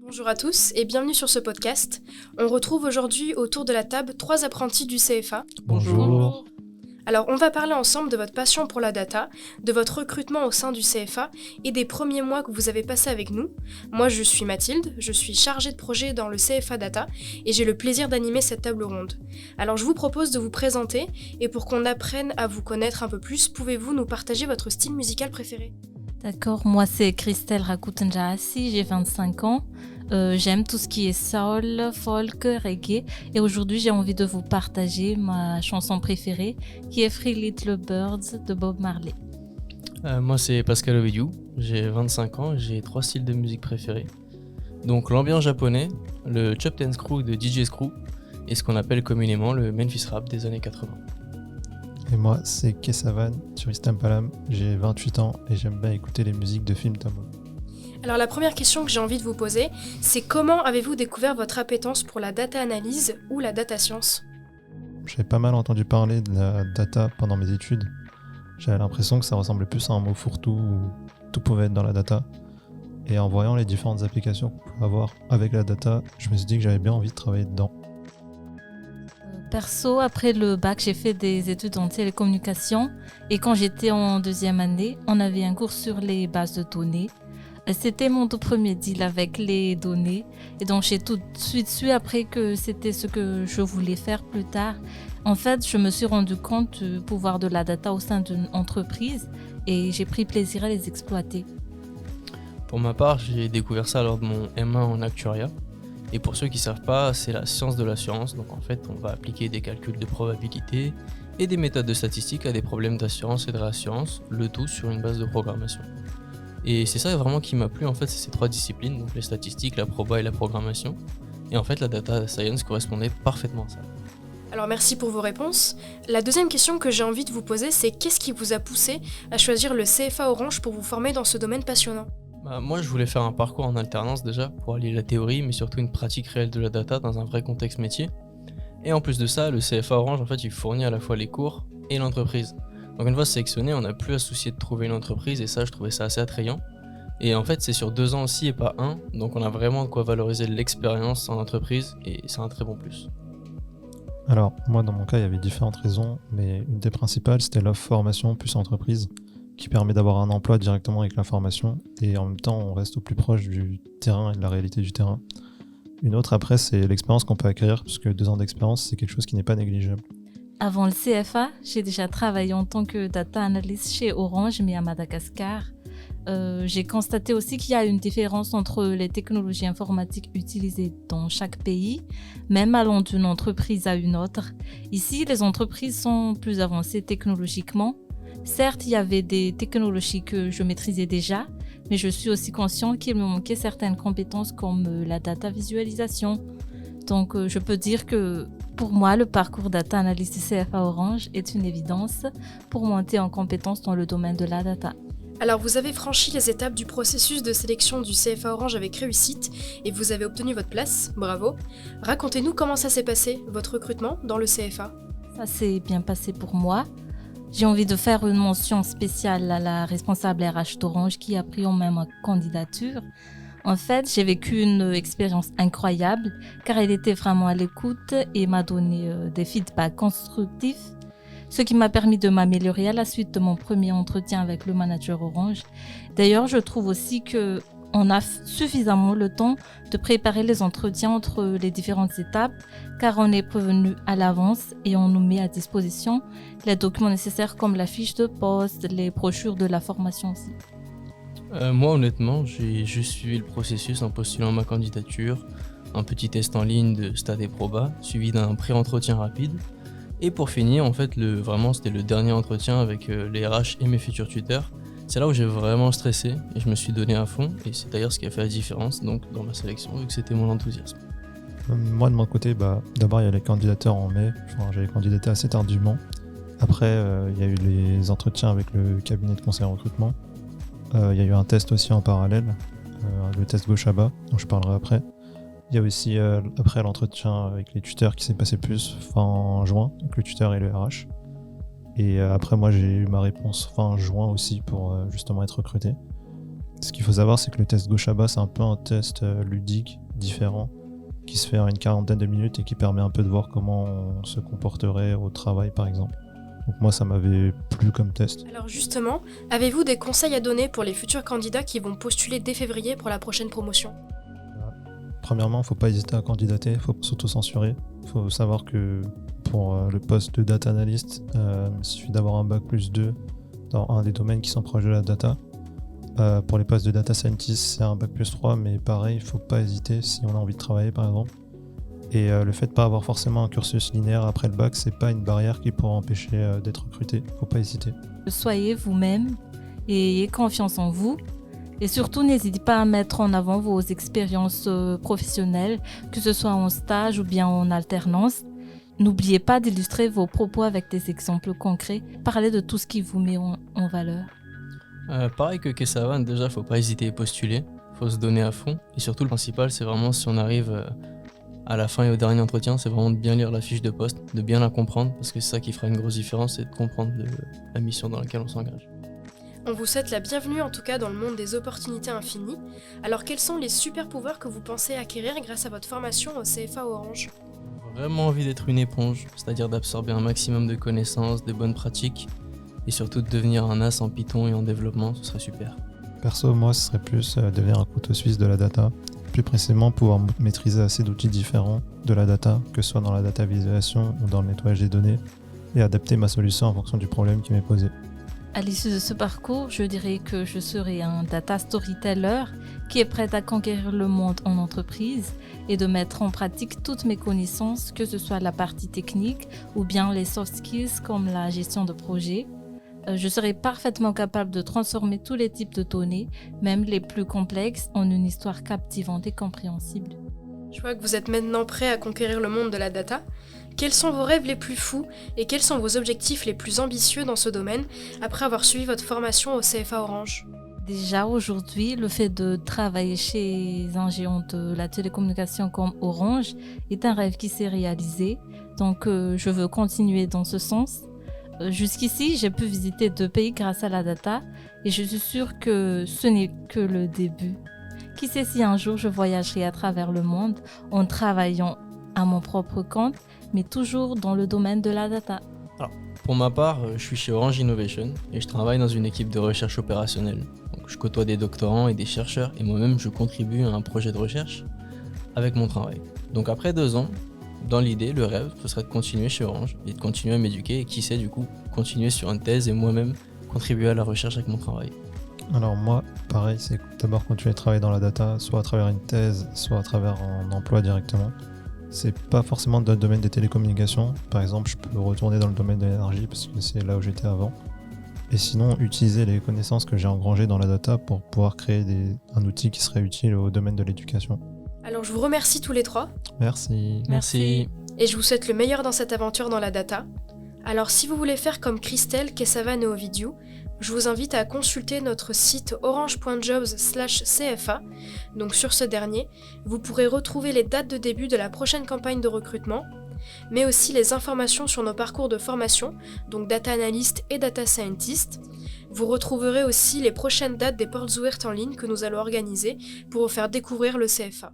Bonjour à tous et bienvenue sur ce podcast. On retrouve aujourd'hui autour de la table 3 apprentis du CFA. Bonjour. Alors on va parler ensemble de votre passion pour la data, de votre recrutement au sein du CFA et des premiers mois que vous avez passés avec nous. Moi je suis Mathilde, je suis chargée de projet dans le CFA Data et j'ai le plaisir d'animer cette table ronde. Alors je vous propose de vous présenter et pour qu'on apprenne à vous connaître un peu plus, pouvez-vous nous partager votre style musical préféré ? D'accord, moi c'est Christelle Rakoutenjaassi, j'ai 25 ans. J'aime tout ce qui est soul, folk, reggae et aujourd'hui j'ai envie de vous partager ma chanson préférée qui est Three Little Birds de Bob Marley. Moi c'est Pascal Ovidiu, j'ai 25 ans et j'ai 3 styles de musique préférés. Donc l'ambiance japonais, le chop dance crew de DJ Screw et ce qu'on appelle communément le Memphis rap des années 80. Et moi, c'est Kesavan, Turist Palam, j'ai 28 ans et j'aime bien écouter les musiques de films Tamil. Alors la première question que j'ai envie de vous poser, c'est comment avez-vous découvert votre appétence pour la data analyse ou la data science ? J'avais pas mal entendu parler de la data pendant mes études. J'avais l'impression que ça ressemblait plus à un mot fourre-tout où tout pouvait être dans la data. Et en voyant les différentes applications qu'on pouvait avoir avec la data, je me suis dit que j'avais bien envie de travailler dedans. Perso, après le bac, j'ai fait des études en télécommunication et quand j'étais en deuxième année, on avait un cours sur les bases de données. C'était mon tout premier deal avec les données et donc j'ai tout de suite su après que c'était ce que je voulais faire plus tard. En fait, je me suis rendu compte du pouvoir de la data au sein d'une entreprise et j'ai pris plaisir à les exploiter. Pour ma part, j'ai découvert ça lors de mon M1 en actuariat. Et pour ceux qui ne savent pas, c'est la science de l'assurance. Donc en fait, on va appliquer des calculs de probabilité et des méthodes de statistique à des problèmes d'assurance et de réassurance, le tout sur une base de programmation. Et c'est ça vraiment qui m'a plu, en fait, c'est ces 3 disciplines, donc les statistiques, la proba et la programmation. Et en fait, la data science correspondait parfaitement à ça. Alors merci pour vos réponses. La deuxième question que j'ai envie de vous poser, c'est qu'est-ce qui vous a poussé à choisir le CFA Orange pour vous former dans ce domaine passionnant ? Moi, je voulais faire un parcours en alternance déjà pour allier la théorie, mais surtout une pratique réelle de la data dans un vrai contexte métier. Et en plus de ça, le CFA Orange, en fait, il fournit à la fois les cours et l'entreprise. Donc une fois sélectionné, on n'a plus à se soucier de trouver une entreprise et ça, je trouvais ça assez attrayant. Et en fait, c'est sur 2 ans aussi et pas 1, donc on a vraiment de quoi valoriser l'expérience en entreprise et c'est un très bon plus. Alors, moi dans mon cas, il y avait différentes raisons, mais une des principales, c'était l'offre formation plus entreprise, qui permet d'avoir un emploi directement avec la formation, et en même temps, on reste au plus proche du terrain et de la réalité du terrain. Une autre après, c'est l'expérience qu'on peut acquérir, puisque 2 ans d'expérience, c'est quelque chose qui n'est pas négligeable. Avant le CFA, j'ai déjà travaillé en tant que data analyst chez Orange, mais à Madagascar. J'ai constaté aussi qu'il y a une différence entre les technologies informatiques utilisées dans chaque pays, même allant d'une entreprise à une autre. Ici, les entreprises sont plus avancées technologiquement. Certes, il y avait des technologies que je maîtrisais déjà, mais je suis aussi conscient qu'il me manquait certaines compétences comme la data visualisation. Donc, je peux dire que pour moi, le parcours data analyst CFA Orange est une évidence pour monter en compétences dans le domaine de la data. Alors vous avez franchi les étapes du processus de sélection du CFA Orange avec réussite et vous avez obtenu votre place, bravo. Racontez-nous comment ça s'est passé, votre recrutement dans le CFA. Ça s'est bien passé pour moi. J'ai envie de faire une mention spéciale à la responsable RH d'Orange qui a pris en main ma candidature. En fait, j'ai vécu une expérience incroyable car elle était vraiment à l'écoute et m'a donné des feedbacks constructifs, ce qui m'a permis de m'améliorer à la suite de mon premier entretien avec le manager Orange. D'ailleurs, je trouve aussi qu'on a suffisamment le temps de préparer les entretiens entre les différentes étapes car on est prévenu à l'avance et on nous met à disposition les documents nécessaires comme la fiche de poste, les brochures de la formation aussi. Moi honnêtement, j'ai juste suivi le processus en postulant ma candidature, un petit test en ligne de stat et proba, suivi d'un pré-entretien rapide. Et pour finir, en fait, vraiment c'était le dernier entretien avec les RH et mes futurs tuteurs. C'est là où j'ai vraiment stressé et je me suis donné à fond et c'est d'ailleurs ce qui a fait la différence donc, dans ma sélection vu que c'était mon enthousiasme. Moi de mon côté, d'abord il y a les candidatures en mai, j'avais candidaté assez tardivement. Après, il y a eu les entretiens avec le cabinet de conseil en recrutement. Il y a eu un test aussi en parallèle, le test gauche à bas, dont je parlerai après. Il y a aussi après l'entretien avec les tuteurs qui s'est passé plus fin juin, donc le tuteur et le RH. Et après moi j'ai eu ma réponse fin juin aussi pour justement être recruté. Ce qu'il faut savoir, c'est que le test gauche à bas, c'est un peu un test ludique, différent, qui se fait en une quarantaine de minutes et qui permet un peu de voir comment on se comporterait au travail, par exemple. Donc moi, ça m'avait plu comme test. Alors justement, avez-vous des conseils à donner pour les futurs candidats qui vont postuler dès février pour la prochaine promotion ? Premièrement, il ne faut pas hésiter à candidater, il faut s'auto-censurer. Il faut savoir que pour le poste de data analyst, il suffit d'avoir un bac+2 dans un des domaines qui sont proches de la data. Pour les postes de data scientist, c'est un bac+3, mais pareil, il ne faut pas hésiter si on a envie de travailler, par exemple. Et le fait de ne pas avoir forcément un cursus linéaire après le bac, c'est pas une barrière qui pourra empêcher d'être recruté. Il ne faut pas hésiter. Soyez vous-même et ayez confiance en vous. Et surtout, n'hésitez pas à mettre en avant vos expériences professionnelles, que ce soit en stage ou bien en alternance. N'oubliez pas d'illustrer vos propos avec des exemples concrets. Parlez de tout ce qui vous met en valeur. Pareil que Kesavan, déjà, faut pas hésiter à postuler. Faut se donner à fond. Et surtout, le principal, c'est vraiment si on arrive à la fin et au dernier entretien, c'est vraiment de bien lire la fiche de poste, de bien la comprendre, parce que c'est ça qui fera une grosse différence, c'est de comprendre la mission dans laquelle on s'engage. On vous souhaite la bienvenue en tout cas dans le monde des opportunités infinies. Alors quels sont les super pouvoirs que vous pensez acquérir grâce à votre formation au CFA Orange ? J'ai vraiment envie d'être une éponge, c'est-à-dire d'absorber un maximum de connaissances, de bonnes pratiques, et surtout de devenir un as en Python et en développement, ce serait super. Perso, moi, ce serait plus devenir un couteau suisse de la data. Plus précisément, pouvoir maîtriser assez d'outils différents de la data, que ce soit dans la data visualisation ou dans le nettoyage des données, et adapter ma solution en fonction du problème qui m'est posé. À l'issue de ce parcours, je dirais que je serai un data storyteller qui est prêt à conquérir le monde en entreprise et de mettre en pratique toutes mes connaissances, que ce soit la partie technique ou bien les soft skills comme la gestion de projet. Je serai parfaitement capable de transformer tous les types de données, même les plus complexes, en une histoire captivante et compréhensible. Je vois que vous êtes maintenant prêt à conquérir le monde de la data. Quels sont vos rêves les plus fous et quels sont vos objectifs les plus ambitieux dans ce domaine après avoir suivi votre formation au CFA Orange ? Déjà aujourd'hui, le fait de travailler chez un géant de la télécommunication comme Orange est un rêve qui s'est réalisé, donc je veux continuer dans ce sens. Jusqu'ici, j'ai pu visiter 2 pays grâce à la data et je suis sûre que ce n'est que le début. Qui sait si un jour je voyagerai à travers le monde en travaillant à mon propre compte, mais toujours dans le domaine de la data. Alors, pour ma part, je suis chez Orange Innovation et je travaille dans une équipe de recherche opérationnelle. Donc, je côtoie des doctorants et des chercheurs et moi-même je contribue à un projet de recherche avec mon travail. Donc après 2 ans, dans l'idée, le rêve, ce serait de continuer chez Orange et de continuer à m'éduquer et qui sait du coup, continuer sur une thèse et moi-même contribuer à la recherche avec mon travail. Alors moi, pareil, c'est d'abord continuer à travailler dans la data, soit à travers une thèse, soit à travers un emploi directement. C'est pas forcément dans le domaine des télécommunications. Par exemple, je peux retourner dans le domaine de l'énergie parce que c'est là où j'étais avant. Et sinon, utiliser les connaissances que j'ai engrangées dans la data pour pouvoir créer un outil qui serait utile au domaine de l'éducation. Alors je vous remercie tous les 3. Merci. Merci. Et je vous souhaite le meilleur dans cette aventure dans la data. Alors si vous voulez faire comme Christelle, Kesavan et Ovidiu, je vous invite à consulter notre site orange.jobs/CFA. Donc sur ce dernier, vous pourrez retrouver les dates de début de la prochaine campagne de recrutement, mais aussi les informations sur nos parcours de formation, donc data analyst et data scientist. Vous retrouverez aussi les prochaines dates des portes ouvertes en ligne que nous allons organiser pour vous faire découvrir le CFA.